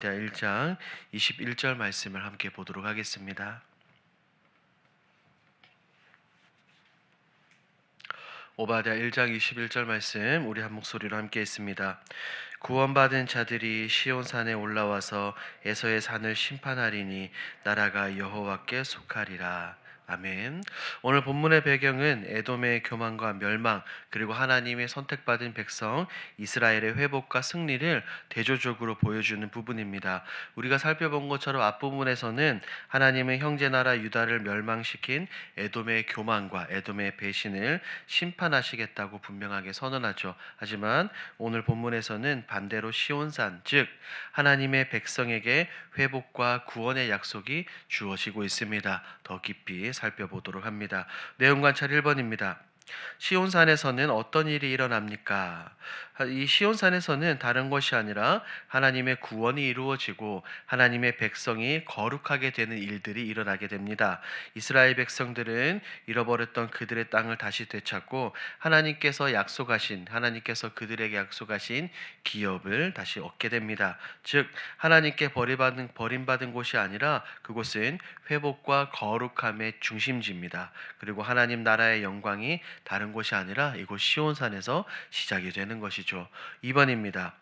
1장 21절 말씀을 함께 보도록 하겠습니다. 오바댜 1장 21절 말씀 우리 한 목소리로 함께 했습니다. 구원받은 자들이 시온산에 올라와서 에서의 산을 심판하리니 나라가 여호와께 속하리라. 아멘. 오늘 본문의 배경은 에돔의 교만과 멸망, 그리고 하나님의 선택받은 백성 이스라엘의 회복과 승리를 대조적으로 보여주는 부분입니다. 우리가 살펴본 것처럼 앞부분에서는 하나님은 형제나라 유다를 멸망시킨 에돔의 교만과 에돔의 배신을 심판하시겠다고 분명하게 선언하죠. 하지만 오늘 본문에서는 반대로 시온산, 즉 하나님의 백성에게 회복과 구원의 약속이 주어지고 있습니다. 더 깊이 살펴보도록 합니다. 내용 관찰 1번입니다. 시온산에서는 어떤 일이 일어납니까? 이 시온산에서는 다른 것이 아니라 하나님의 구원이 이루어지고 하나님의 백성이 거룩하게 되는 일들이 일어나게 됩니다. 이스라엘 백성들은 잃어버렸던 그들의 땅을 다시 되찾고 하나님께서 그들에게 약속하신 기업을 다시 얻게 됩니다. 즉 하나님께 버림받은 곳이 아니라 그곳은 회복과 거룩함의 중심지입니다. 그리고 하나님 나라의 영광이 다른 곳이 아니라 이곳 시온산에서 시작이 되는 것이죠. 2번입니다.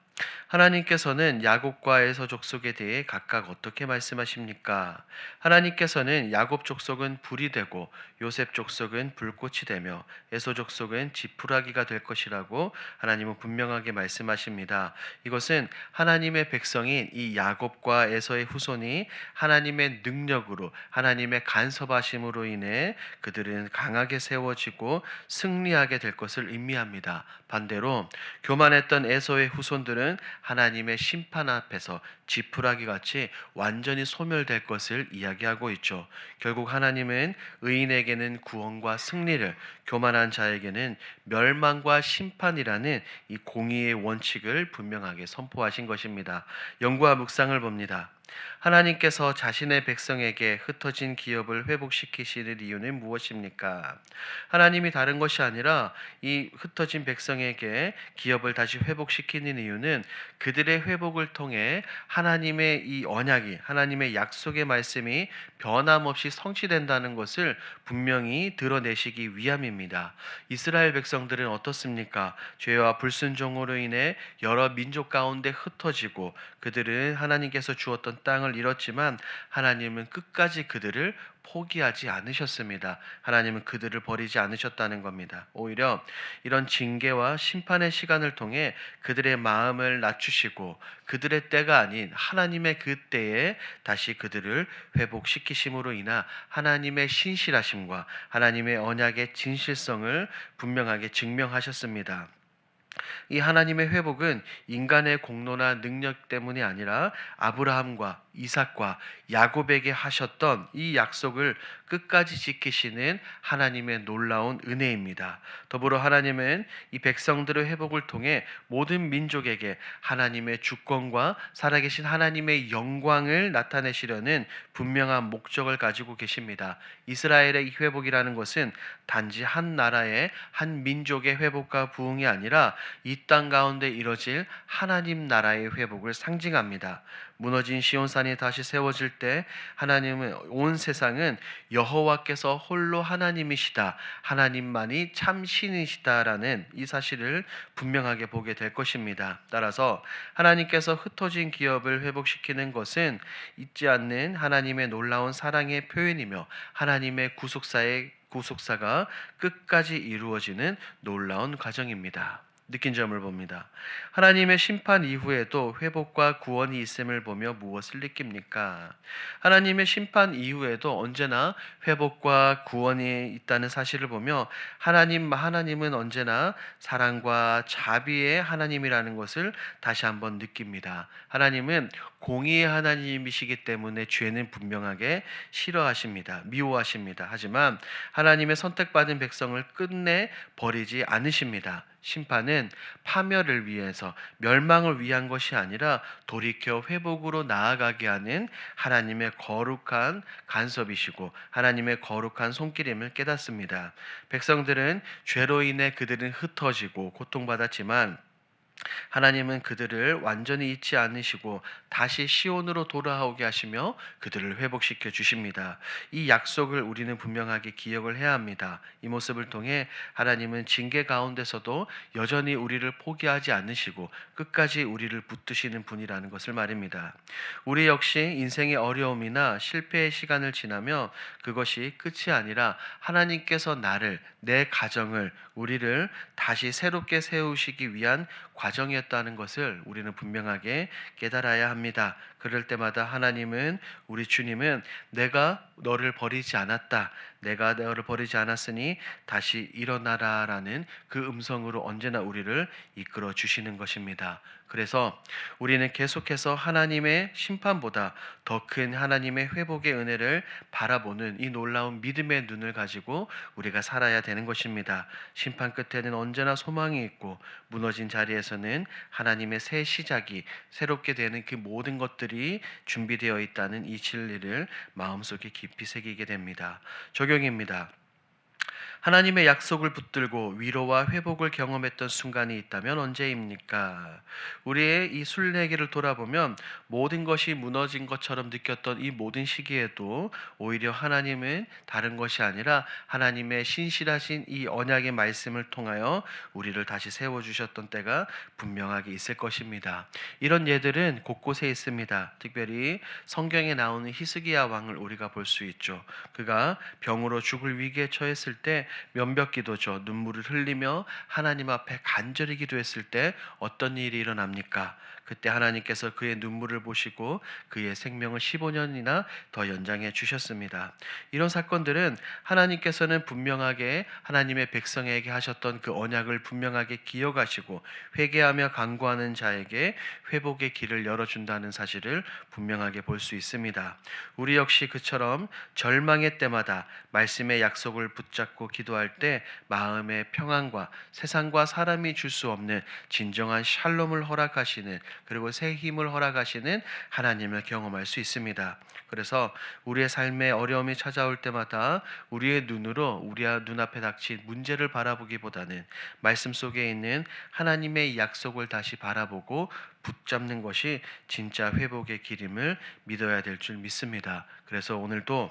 하나님께서는 야곱과 에서 족속에 대해 각각 어떻게 말씀하십니까? 하나님께서는 야곱 족속은 불이 되고 요셉 족속은 불꽃이 되며 에서 족속은 지푸라기가 될 것이라고 하나님은 분명하게 말씀하십니다. 이것은 하나님의 백성인 이 야곱과 에서의 후손이 하나님의 능력으로 하나님의 간섭하심으로 인해 그들은 강하게 세워지고 승리하게 될 것을 의미합니다. 반대로 교만했던 에서의 후손들은 하나님의 심판 앞에서 지푸라기 같이 완전히 소멸될 것을 이야기하고 있죠. 결국 하나님은 의인에게는 구원과 승리를, 교만한 자에게는 멸망과 심판이라는 이 공의의 원칙을 분명하게 선포하신 것입니다. 연구와 묵상을 봅니다. 하나님께서 자신의 백성에게 흩어진 기업을 회복시키시는 이유는 무엇입니까? 하나님이 다른 것이 아니라 이 흩어진 백성에게 기업을 다시 회복시키는 이유는 그들의 회복을 통해 하나님의 이 언약이, 하나님의 약속의 말씀이 변함없이 성취된다는 것을 분명히 드러내시기 위함입니다. 이스라엘 백성들은 어떻습니까? 죄와 불순종으로 인해 여러 민족 가운데 흩어지고 그들은 하나님께서 주었던 땅을 잃었지만 하나님은 끝까지 그들을 포기하지 않으셨습니다. 하나님은 그들을 버리지 않으셨다는 겁니다. 오히려 이런 징계와 심판의 시간을 통해 그들의 마음을 낮추시고 그들의 때가 아닌 하나님의 그 때에 다시 그들을 회복시키심으로 인한 하나님의 신실하심과 하나님의 언약의 진실성을 분명하게 증명하셨습니다. 이 하나님의 회복은 인간의 공로나 능력 때문이 아니라 아브라함과 이삭과 야곱에게 하셨던 이 약속을 끝까지 지키시는 하나님의 놀라운 은혜입니다. 더불어 하나님은 이 백성들의 회복을 통해 모든 민족에게 하나님의 주권과 살아계신 하나님의 영광을 나타내시려는 분명한 목적을 가지고 계십니다. 이스라엘의 이 회복이라는 것은 단지 한 나라의 한 민족의 회복과 부흥이 아니라 이 땅 가운데 이뤄질 하나님 나라의 회복을 상징합니다. 무너진 시온산이 다시 세워질 때 하나님은 온 세상은 여호와께서 홀로 하나님이시다, 하나님만이 참 신이시다라는 이 사실을 분명하게 보게 될 것입니다. 따라서 하나님께서 흩어진 기업을 회복시키는 것은 잊지 않는 하나님의 놀라운 사랑의 표현이며 하나님의 구속사가 끝까지 이루어지는 놀라운 과정입니다. 느낀 점을 봅니다. 하나님의 심판 이후에도 회복과 구원이 있음을 보며 무엇을 느낍니까? 하나님의 심판 이후에도 언제나 회복과 구원이 있다는 사실을 보며 하나님은 언제나 사랑과 자비의 하나님이라는 것을 다시 한번 느낍니다. 하나님은 공의의 하나님이시기 때문에 죄는 분명하게 싫어하십니다. 미워하십니다. 하지만 하나님의 선택받은 백성을 끝내 버리지 않으십니다. 심판은 파멸을 위해서, 멸망을 위한 것이 아니라 돌이켜 회복으로 나아가게 하는 하나님의 거룩한 간섭이시고 하나님의 거룩한 손길임을 깨닫습니다. 백성들은 죄로 인해 그들은 흩어지고 고통받았지만 하나님은 그들을 완전히 잊지 않으시고 다시 시온으로 돌아오게 하시며 그들을 회복시켜 주십니다. 이 약속을 우리는 분명하게 기억을 해야 합니다. 이 모습을 통해 하나님은 징계 가운데서도 여전히 우리를 포기하지 않으시고 끝까지 우리를 붙드시는 분이라는 것을 말입니다. 우리 역시 인생의 어려움이나 실패의 시간을 지나며 그것이 끝이 아니라 하나님께서 나를, 내 가정을, 우리를 다시 새롭게 세우시기 위한 과정이었다는 것을 우리는 분명하게 깨달아야 합니다. 그럴 때마다 하나님은, 우리 주님은 내가 너를 버리지 않았다. 내가 너를 버리지 않았으니 다시 일어나라라는 그 음성으로 언제나 우리를 이끌어 주시는 것입니다. 그래서 우리는 계속해서 하나님의 심판보다 더 큰 하나님의 회복의 은혜를 바라보는 이 놀라운 믿음의 눈을 가지고 우리가 살아야 되는 것입니다. 심판 끝에는 언제나 소망이 있고 무너진 자리에서는 하나님의 새 시작이 새롭게 되는 그 모든 것들이 준비되어 있다는 이 진리를 마음속에 깊이 새기게 됩니다. 적용입니다. 하나님의 약속을 붙들고 위로와 회복을 경험했던 순간이 있다면 언제입니까? 우리의 이 순례기를 돌아보면 모든 것이 무너진 것처럼 느꼈던 이 모든 시기에도 오히려 하나님은 다른 것이 아니라 하나님의 신실하신 이 언약의 말씀을 통하여 우리를 다시 세워주셨던 때가 분명하게 있을 것입니다. 이런 예들은 곳곳에 있습니다. 특별히 성경에 나오는 히스기야 왕을 우리가 볼 수 있죠. 그가 병으로 죽을 위기에 처했을 때 면벽 기도죠. 눈물을 흘리며 하나님 앞에 간절히 기도했을 때 어떤 일이 일어납니까? 그때 하나님께서 그의 눈물을 보시고 그의 생명을 15년이나 더 연장해 주셨습니다. 이런 사건들은 하나님께서는 분명하게 하나님의 백성에게 하셨던 그 언약을 분명하게 기억하시고 회개하며 간구하는 자에게 회복의 길을 열어준다는 사실을 분명하게 볼 수 있습니다. 우리 역시 그처럼 절망의 때마다 말씀의 약속을 붙잡고 기도할 때 마음의 평안과 세상과 사람이 줄 수 없는 진정한 샬롬을 허락하시는, 그리고 새 힘을 허락하시는 하나님을 경험할 수 있습니다. 그래서 우리의 삶에 어려움이 찾아올 때마다 우리의 눈으로 우리 눈앞에 닥친 문제를 바라보기보다는 말씀 속에 있는 하나님의 약속을 다시 바라보고 붙잡는 것이 진짜 회복의 길임을 믿어야 될 줄 믿습니다. 그래서 오늘도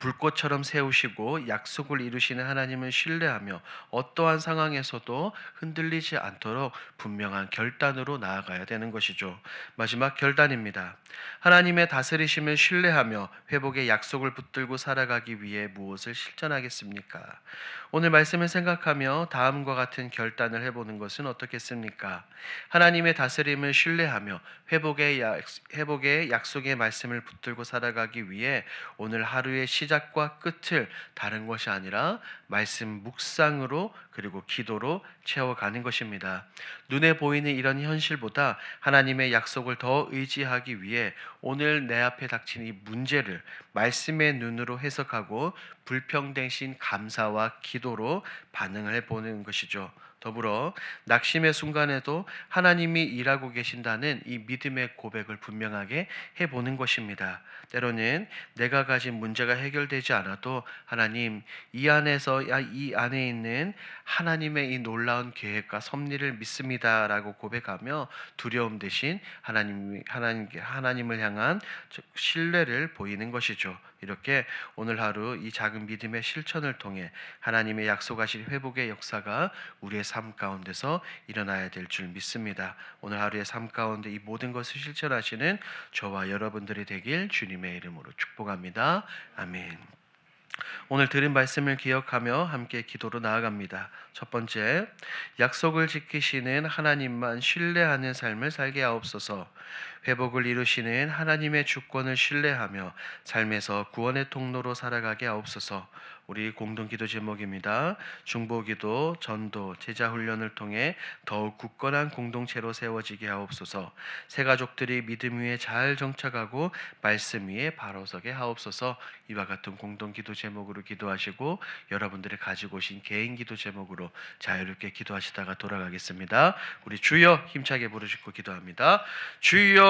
불꽃처럼 세우시고 약속을 이루시는 하나님을 신뢰하며 어떠한 상황에서도 흔들리지 않도록 분명한 결단으로 나아가야 되는 것이죠. 마지막 결단입니다. 하나님의 다스리심을 신뢰하며 회복의 약속을 붙들고 살아가기 위해 무엇을 실천하겠습니까? 오늘 말씀을 생각하며 다음과 같은 결단을 해보는 것은 어떻겠습니까? 하나님의 다스림을 신뢰하며 회복의 약속의 말씀을 붙들고 살아가기 위해 오늘 하루의 시작과 끝을 다른 것이 아니라 말씀 묵상으로 그리고 기도로 채워가는 것입니다. 눈에 보이는 이런 현실보다 하나님의 약속을 더 의지하기 위해 오늘 내 앞에 닥친 이 문제를 말씀의 눈으로 해석하고 불평대신 감사와 기도로 반응을 해보는 것이죠. 더불어 낙심의 순간에도 하나님이 일하고 계신다는 이 믿음의 고백을 분명하게 해보는 것입니다. 때로는 내가 가진 문제가 해결되지 않아도 하나님, 이 안에 있는 하나님의 이 놀라운 계획과 섭리를 믿습니다라고 고백하며 두려움 대신 하나님을 향한 신뢰를 보이는 것이죠. 이렇게 오늘 하루 이 작은 믿음의 실천을 통해 하나님의 약속하신 회복의 역사가 우리의 삶 가운데서 일어나야 될 줄 믿습니다. 오늘 하루의 삶 가운데 이 모든 것을 실천하시는 저와 여러분들이 되길 주님의 이름으로 축복합니다. 아멘. 오늘 들은 말씀을 기억하며 함께 기도로 나아갑니다. 첫 번째, 약속을 지키시는 하나님만 신뢰하는 삶을 살게 하옵소서. 회복을 이루시는 하나님의 주권을 신뢰하며 삶에서 구원의 통로로 살아가게 하옵소서. 우리 공동 기도 제목입니다. 중보기도, 전도, 제자 훈련을 통해 더욱 굳건한 공동체로 세워지게 하옵소서. 새 가족들이 믿음 위에 잘 정착하고 말씀 위에 바로 서게 하옵소서. 이와 같은 공동 기도 제목으로 기도하시고 여러분들이 가지고 오신 개인 기도 제목으로 자유롭게 기도하시다가 돌아가겠습니다. 우리 주여 힘차게 부르시고 기도합니다. 주여